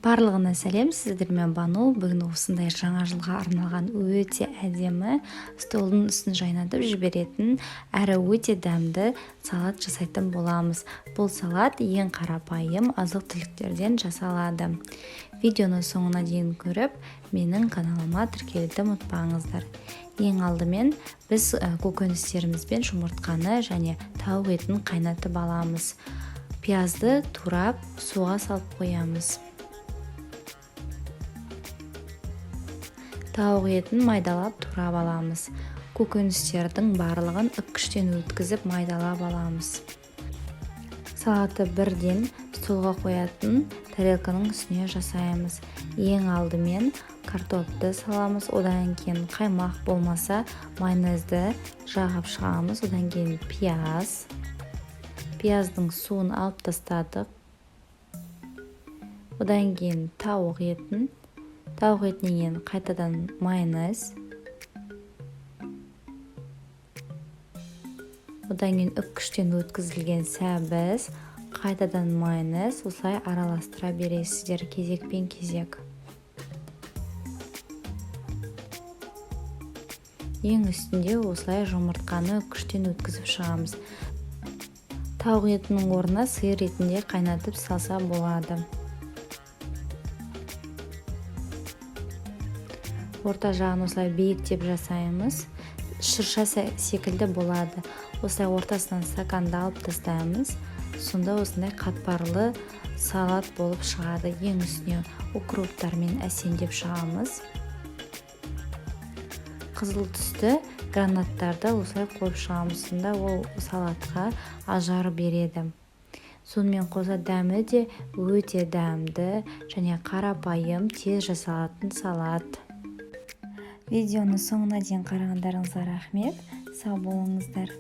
Барлығына сәлем, сіздермен Бану. Бүгін осындай жаңа жылға арналған өте әдемі столдың үстін жайнатып жіберетін әрі өте дәмді салат жасайтын боламыз. Бұл салат ең қарапайым азық-түліктерден жасалады. Видеоны соңына дейін көріп, менің каналыма тіркелуді ұмытпаңыздар. Ең алдымен біз көкөністеріміз бен жұмыртқаны және тауық етін қайнатып аламыз. Пиязды турап суға салып қоямыз. Тауық етін майдалап турап аламыз. Көкөністердің барлығын үккіштен өткізіп майдалап аламыз. Салатты бірден столға қоятын тарелканың үстіне жасаймыз. Ең алдымен картопты саламыз, одан кейін қаймақ болмаса майонезді жағып шығамыз, одан кейін пияздың суын алып тастадық. Одан кейін тауық етінен қайтадан майонез. Одан кейін үккіштен өткізілген сәбіз, қайтадан майонез, осылай араластыра бересіздер кезекпен кезек. Ең үстінде осылай жұмыртқаны үккіштен өткізіп шығамыз. Тауық етінің орнына сиыр етінде қайнатып салса болады. Орта жағын осылай биіктеп жасаймыз. Шырша секілді болады. Осылай ортасынан стаканды алып тастаймыз. Сонда осындай қатпарлы салат болып шығады. Ең үстіне укроптармен әсемдеп шығамыз. Қызыл түсті гранаттарды осылай қойып шығамыз. Сонда ол салатқа ажар береді. Сонымен қоса дәмі де өте дәмді және қарапайым тез жасалатын салат. Видеоны соңына дейін қарағандарыңызға рахмет. Сау болыңыздар.